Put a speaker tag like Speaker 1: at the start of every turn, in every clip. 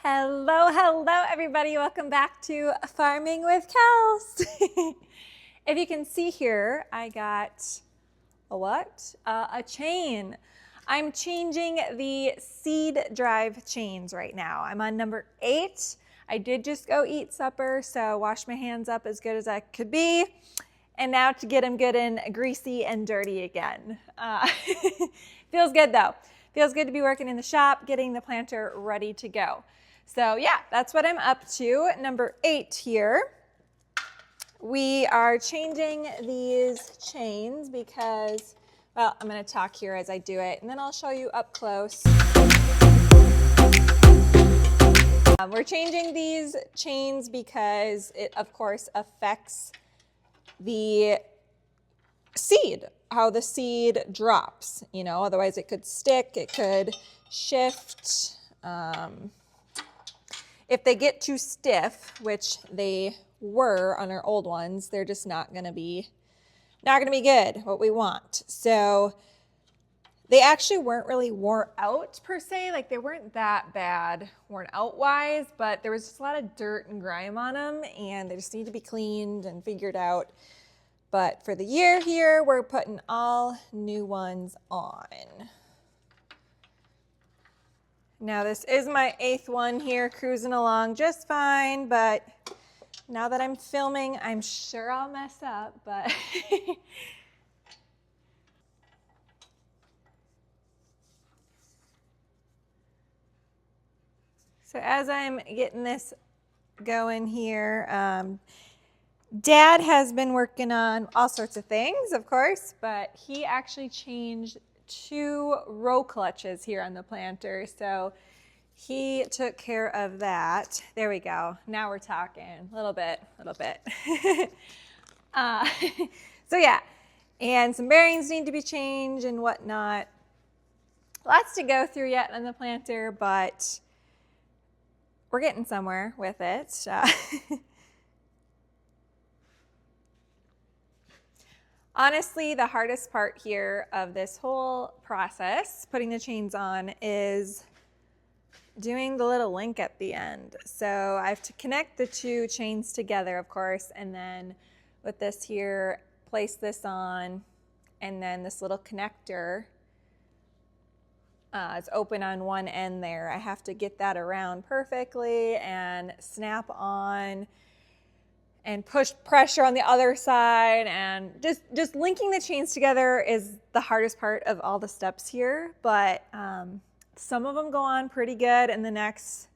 Speaker 1: Hello, hello everybody. Welcome back to Farming with Kels. If you can see here, I got a what? A chain. I'm changing the seed drive chains right now. I'm on number 8. I did just go eat supper, so wash my hands up as good as I could be. And now to get them good and greasy and dirty again. Feels good though. Feels good to be working in the shop, getting the planter ready to go. So yeah, that's what I'm up to. Number 8 here. We are changing these chains because, well, I'm going to talk here as I do it, and then I'll show you up close. We're changing these chains because it, of course, affects the seed, how the seed drops. You know, otherwise it could stick, it could shift. If they get too stiff, which they were on our old ones, they're just not gonna be good, what we want. So they actually weren't really worn out per se, like they weren't that bad worn out wise, but there was just a lot of dirt and grime on them and they just need to be cleaned and figured out. But for the year here, we're putting all new ones on. Now this is my 8th one here, cruising along just fine, but now that I'm filming, I'm sure I'll mess up, but so as I'm getting this going here, Dad has been working on all sorts of things, of course, but he actually changed 2 row clutches here on the planter, so he took care of that. There we go. Now we're talking a little bit. So yeah, and some bearings need to be changed and whatnot. Lots to go through yet on the planter, but we're getting somewhere with it. Honestly, the hardest part here of this whole process, putting the chains on, is doing the little link at the end. So I have to connect the 2 chains together, of course, and then with this here, place this on, and then this little connector is open on one end there. I have to get that around perfectly and snap on and push pressure on the other side, and just linking the chains together is the hardest part of all the steps here, but some of them go on pretty good and the next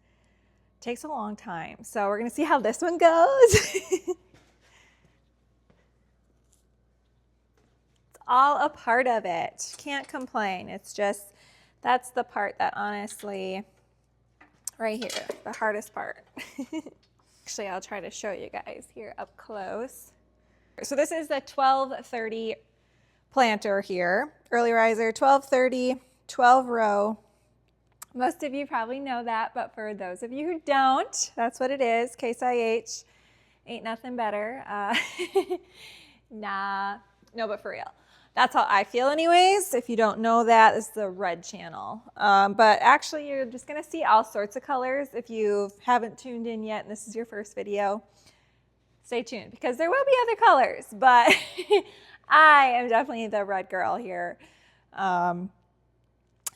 Speaker 1: takes a long time. So we're gonna see how this one goes. It's all a part of it. Can't complain. It's just, that's the part that honestly, right here, the hardest part. Actually, I'll try to show you guys here up close. So this is the 1230 planter here. Early riser, 1230, 12 row. Most of you probably know that, but for those of you who don't, that's what it is, Case IH. Ain't nothing better. Nah, no, but for real. That's how I feel anyways. If you don't know that, this is the red channel. But actually, you're just gonna see all sorts of colors. If you haven't tuned in yet and this is your first video, stay tuned because there will be other colors, but I am definitely the red girl here.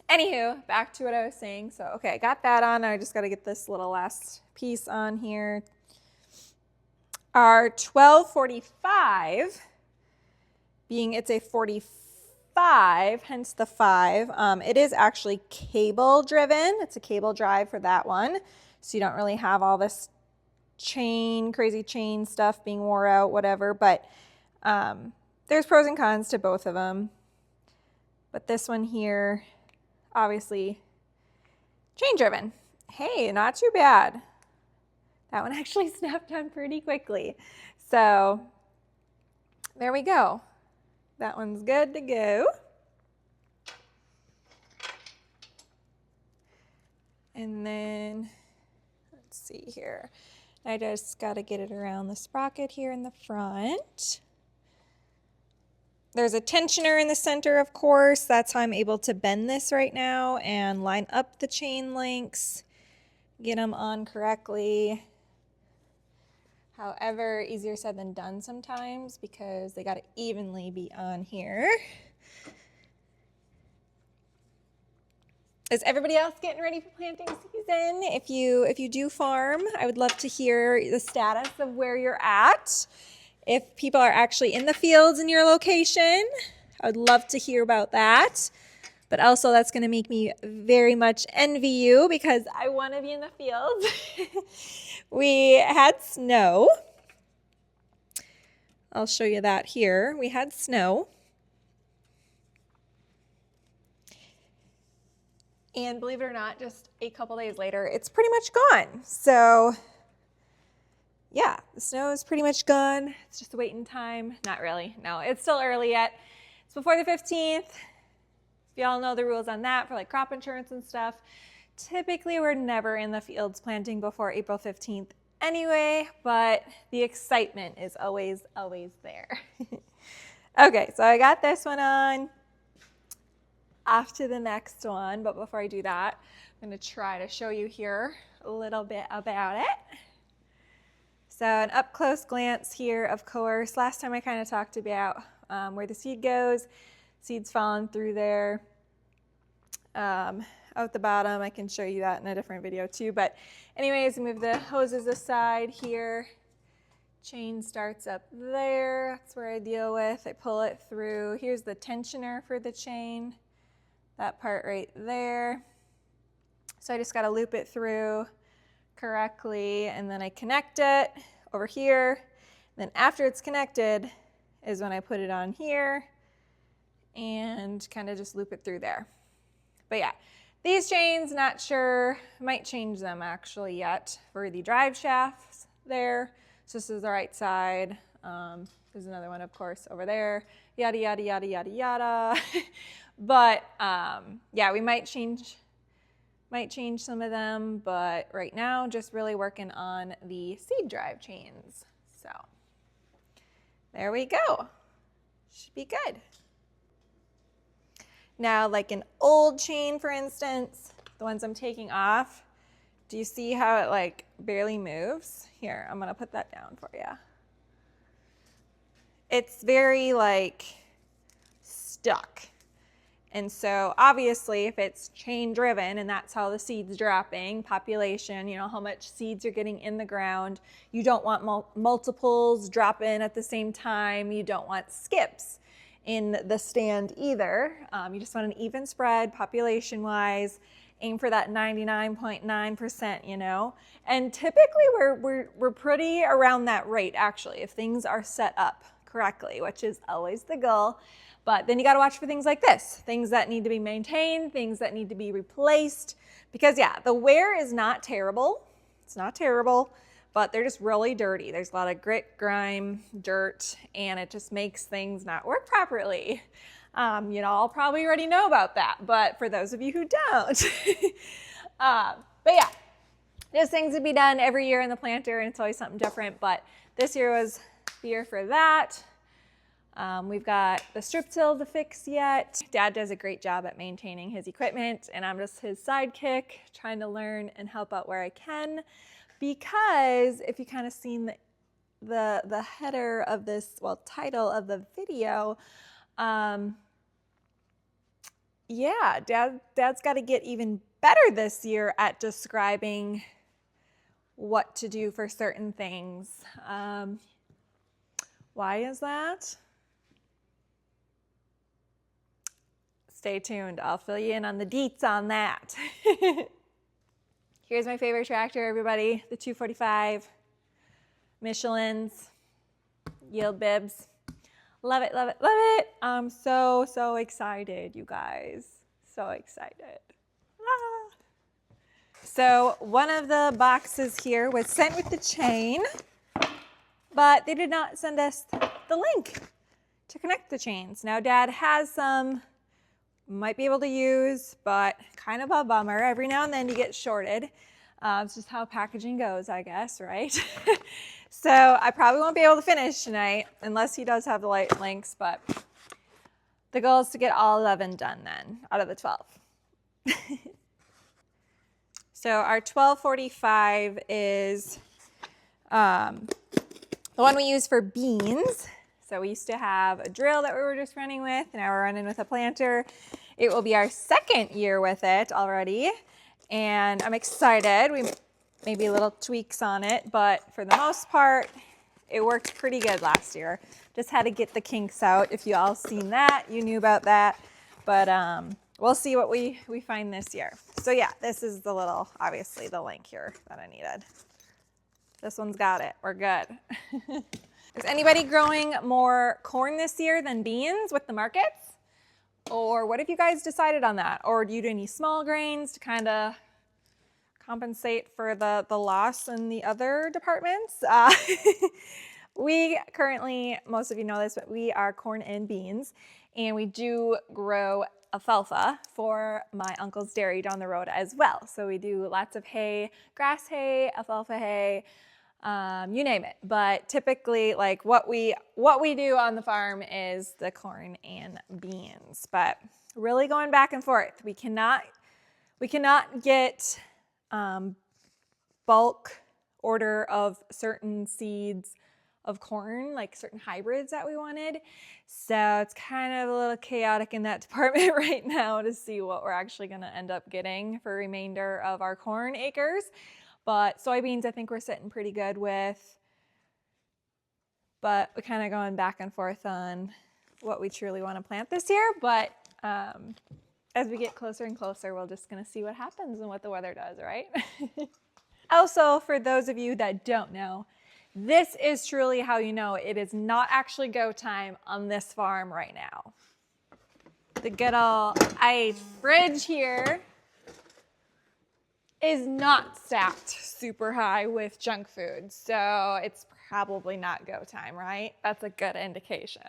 Speaker 1: Anywho, back to what I was saying. So, okay, I got that on. I just got to get this little last piece on here. Our 1245, being it's a 45, hence the 5, it is actually cable driven. It's a cable drive for that one. So you don't really have all this crazy chain stuff being wore out, whatever. But there's pros and cons to both of them. But this one here, obviously chain driven. Hey, not too bad. That one actually snapped on pretty quickly. So there we go. That one's good to go. And then let's see here. I just got to get it around the sprocket here in the front. There's a tensioner in the center, of course. That's how I'm able to bend this right now and line up the chain links get them on correctly. However, easier said than done sometimes because they got to evenly be on here. Is everybody else getting ready for planting season? If you do farm, I would love to hear the status of where you're at. If people are actually in the fields in your location, I would love to hear about that. But also that's going to make me very much envy you because I want to be in the fields. We had snow. I'll show you that here. We had snow. And believe it or not, just a couple days later, it's pretty much gone. So yeah, the snow is pretty much gone. It's just a waiting time. Not really. No, it's still early yet. It's before the 15th. If y'all know the rules on that for like crop insurance and stuff, typically we're never in the fields planting before April 15th anyway, but the excitement is always there. Okay, so I got this one on. Off to the next one, but before I do that, I'm going to try to show you here a little bit about it. So an up close glance here, of course. Last time I kind of talked about where the seed goes. Seed's falling through there. Out the bottom, I can show you that in a different video too. But anyways, move the hoses aside here. Chain starts up there. That's where I deal with. I pull it through. Here's the tensioner for the chain. That part right there. So I just got to loop it through correctly and then I connect it over here. Then after it's connected is when I put it on here and kind of just loop it through there. But yeah, these chains, not sure, might change them actually yet for the drive shafts there. So this is the right side. There's another one, of course, over there. Yada, yada, yada, yada, yada. But yeah, we might change some of them, but right now just really working on the seed drive chains. So there we go. Should be good. Now, like an old chain, for instance, the ones I'm taking off, do you see how it like barely moves? Here, I'm gonna put that down for you. It's very like stuck. And so obviously if it's chain driven and that's how the seed's dropping, population, you know, how much seeds you're getting in the ground, you don't want multiples drop in at the same time. You don't want skips in the stand either. You just want an even spread population wise. Aim for that 99.9%, you know. And typically we're pretty around that rate actually if things are set up correctly, which is always the goal. But then you got to watch for things like this, things that need to be maintained, things that need to be replaced. Because yeah, the wear is not terrible. It's not terrible, but they're just really dirty. There's a lot of grit, grime, dirt, and it just makes things not work properly. You know, I'll probably already know about that, but for those of you who don't. But yeah, there's things to be done every year in the planter, and it's always something different. But this year was the year for that. We've got the strip till to fix yet. Dad does a great job at maintaining his equipment and I'm just his sidekick trying to learn and help out where I can, because if you kind of seen the header of this, well, title of the video, yeah, Dad's got to get even better this year at describing what to do for certain things. Why is that? Stay tuned. I'll fill you in on the deets on that. Here's my favorite tractor, everybody. The 245 Michelin's yield bibs. Love it, love it, love it. I'm so excited, you guys. So excited. Ah. So one of the boxes here was sent with the chain, but they did not send us the link to connect the chains. Now Dad has some, might be able to use, but kind of a bummer. Every now and then you get shorted. It's just how packaging goes, I guess, right? So I probably won't be able to finish tonight unless he does have the light links, but the goal is to get all 11 done then out of the 12. So our 1245 is the one we use for beans. So we used to have a drill that we were just running with, and now we're running with a planter. It will be our second year with it already, and I'm excited. We maybe little tweaks on it, but for the most part, it worked pretty good last year. Just had to get the kinks out. If you all seen that, you knew about that, but we'll see what we find this year. So yeah, this is the little, obviously the link here that I needed. This one's got it, we're good. Is anybody growing more corn this year than beans with the markets? Or what have you guys decided on that? Or do you do any small grains to kind of compensate for the loss in the other departments? We currently, most of you know this, but we are corn and beans, and we do grow alfalfa for my uncle's dairy down the road as well. So we do lots of hay, grass hay, alfalfa hay, you name it. But typically, like what we do on the farm is the corn and beans. But really going back and forth. We cannot get bulk order of certain seeds of corn, like certain hybrids that we wanted. So it's kind of a little chaotic in that department right now to see what we're actually going to end up getting for remainder of our corn acres. But soybeans, I think we're sitting pretty good with. But we're kind of going back and forth on what we truly want to plant this year. But as we get closer and closer, we're just going to see what happens and what the weather does, right? Also, for those of you that don't know, this is truly how you know it is not actually go time on this farm right now. The good old ice fridge here is not stacked super high with junk food, so it's probably not go time, right? That's a good indication.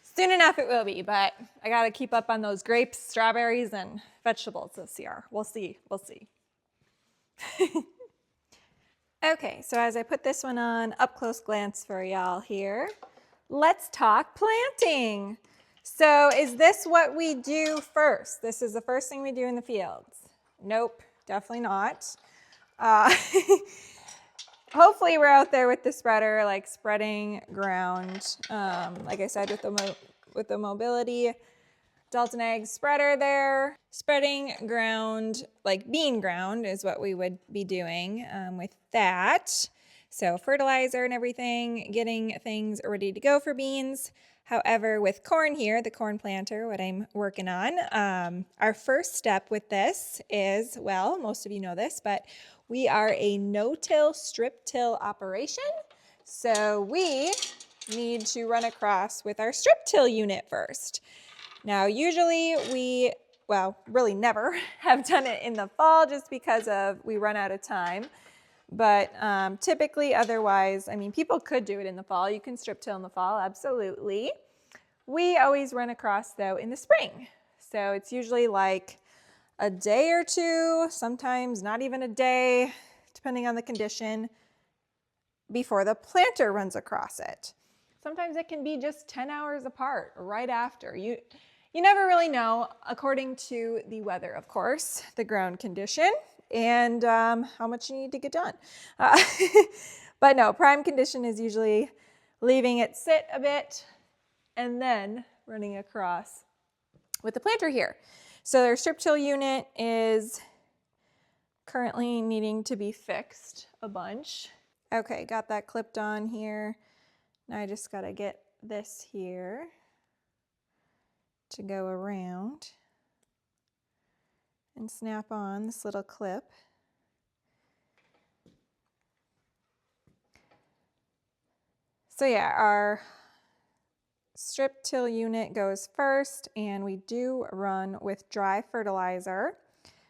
Speaker 1: Soon enough it will be, but I gotta keep up on those grapes, strawberries, and vegetables this year. We'll see. Okay, so as I put this one on, up close glance for y'all here, let's talk planting. So is this what we do first? This is the first thing we do in the fields? Nope, definitely not. Hopefully we're out there with the spreader, like spreading ground. Like I said, with the mobility Dalton Ag spreader there. Spreading ground, like bean ground, is what we would be doing with that. So fertilizer and everything, getting things ready to go for beans. However, with corn here, the corn planter, what I'm working on, our first step with this is, well, most of you know this, but we are a no-till, strip-till operation. So we need to run across with our strip-till unit first. Now, usually really never have done it in the fall just because we run out of time. But typically otherwise, I mean, people could do it in the fall. You can strip till in the fall, absolutely. We always run across though in the spring. So it's usually like a day or two, sometimes not even a day, depending on the condition, before the planter runs across it. Sometimes it can be just 10 hours apart, right after. You never really know, according to the weather, of course, the ground condition, and how much you need to get done. But no, prime condition is usually leaving it sit a bit and then running across with the planter here. So their strip till unit is currently needing to be fixed a bunch. Okay, got that clipped on here. Now I just gotta get this here to go around and snap on this little clip. So yeah, our strip till unit goes first, and we do run with dry fertilizer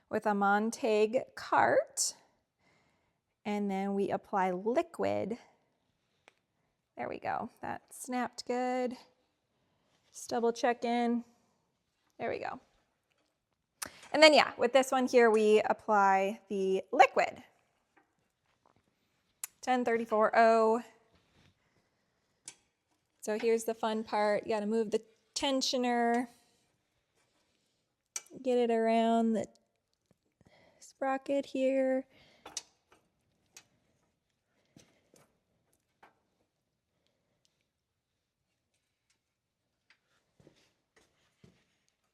Speaker 1: with a Montag cart, and then we apply liquid. There we go, that snapped good. Just double check in. There we go. And then yeah, with this one here, we apply the liquid. 1034-0. So here's the fun part. You gotta move the tensioner. get it around the sprocket here.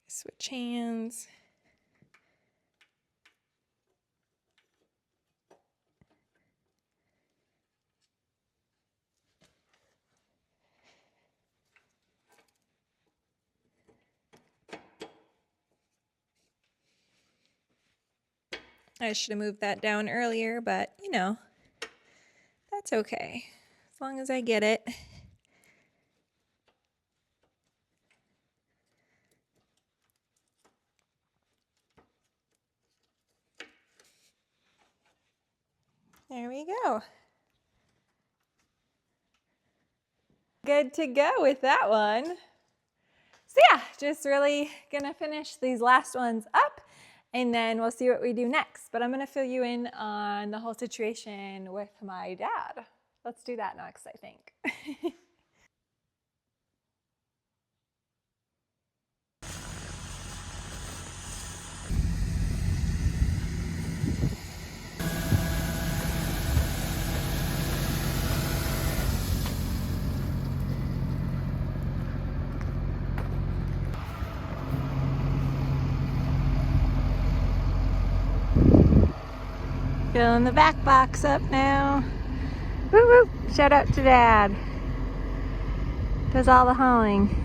Speaker 1: Switch hands. I should have moved that down earlier, but you know, that's okay. As long as I get it. There we go. Good to go with that one. So yeah, just really gonna finish these last ones up and then we'll see what we do next. But I'm gonna fill you in on the whole situation with my dad. Let's do that next, I think. Filling the back box up now. Woo woo! Shout out to Dad. Does all the hauling.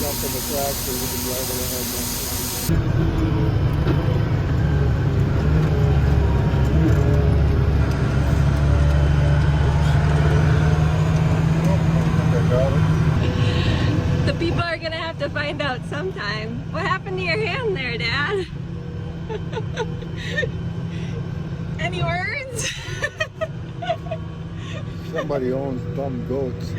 Speaker 2: Jump in the tractor, we can drive it ahead.
Speaker 1: The people are gonna have to find out sometime. What happened to your hand there, Dad? Any words?
Speaker 2: Somebody owns dumb goats.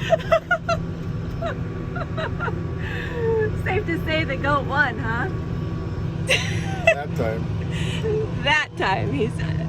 Speaker 1: Safe to say the goat won, huh?
Speaker 2: That time.
Speaker 1: That time, he said.